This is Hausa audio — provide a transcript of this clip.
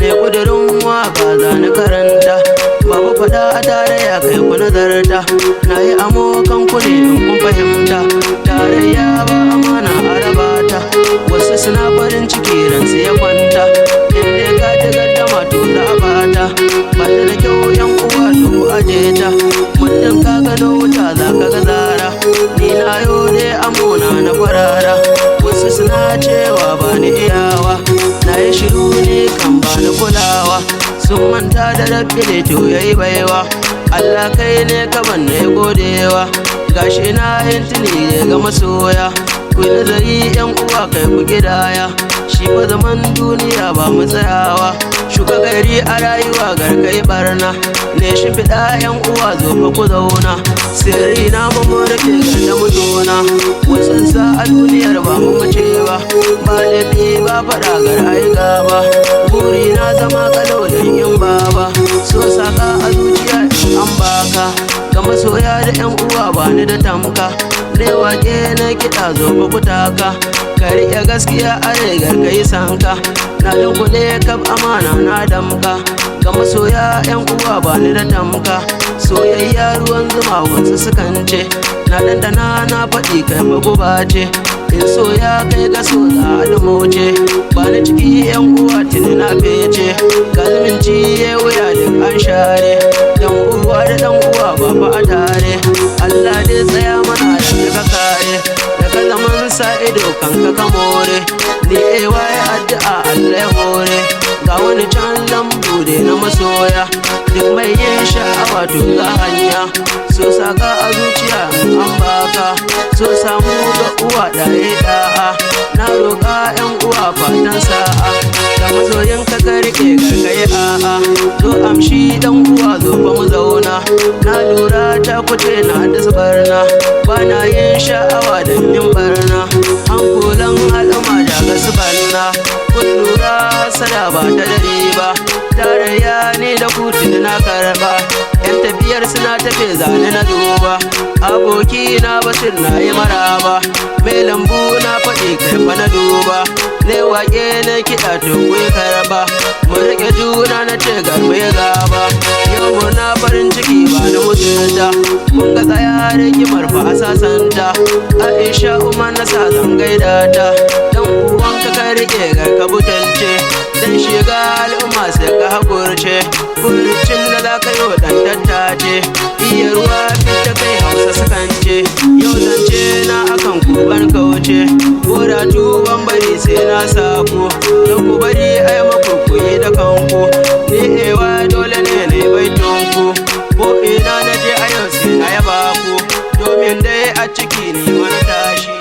ne kudurin waka zani karanta babu fada a tarayya kai ku nazarta na yi amo kan ku ne in kun fahimta tarayya ba amana a rabata wasu suna farin ciki ransu ya kwanta inda ka ji gaddama to za a bata ba ta da kyau yan uwa to aje ta muddin ka gano wuta za ka ga zara ni na yo ne amona na farara wasu suna cewa ba ni iyawa na yi shiru ne kan ba ni kulawa sun manta da rabbi ne to yayi baiwa Allah kai ne kaban ne godewa gashi na yin tuni ga masoya ku nazari yan uwa kai ku gidaya shi fa zaman duniya ba mu tsayawa shuka gari a rayuwa garkai barna ne shi fida yan uwa zo fa ku zauna sirri na mu rike da mutuna wasan sa a duniyar ba mu macewa ba laifi ba fada garai gaba buri na zama kalau da yin baba so saka a zuciya an baka ga masoya da yan uwa ba ni da tamka ne wake na kiɗa zo fa ku taka ka riƙe gaskiya a rigar ka yi sanka na dunkule kaf amana na damka ga masoya yan uwa ba ni da tamka soyayya ruwan zuma wasu sukan ce na dandana na faɗi kai fa guba ce in soya kai ga so za a dumauce ba ni ciki yan uwa tuni na fece ga zumunci ya wuya duk an share dan uwa da dan uwa ba fa a tare Allah dai tsaya mana da ka kare daga zaman sa ido kanka ka more ni waye addu'a Allah ya hore ga wani can lambu da na masoya duk mai yin sha'awa to ga hanya so saka a zuciya an baka so samu ga uwa da da'a na roƙa yan uwa fatan sa'a da masoyin ka rike gargaye a'a zo amshi dan uwa zo fa mu zauna na lura ta kuce na da barna bana yin sha'awa da yin barna an kulan al'umma daga su barna kun lura sada ba ta dare ba tarayya ne da kutun na karba yan tafiyar suna tafe zane na duba aboki na bashir na yi maraba mai lambu na faɗi kai fa na duba ne wake na kiɗa to kuyi karba mu rike juna na ce garbe gaba yau muna farin ciki ba da mutunta kun ga tsaya rigimar fa a sasanta Aisha Umar na sa zan gaida ta dan uwanka ka rike garka butulce dan shiga al'umma sai ka hakurce furcin da za ka yi wa dan tattace iya ruwa fita kai hausa sakance yau zance na akan kuban kauce gora tuban bari sai na sako don ku bari ai makurkuyi da kanku ni ewa dole ne ne baitonku ko ina na je a yau sai na yaba ku domin dai a ciki ne wani tashi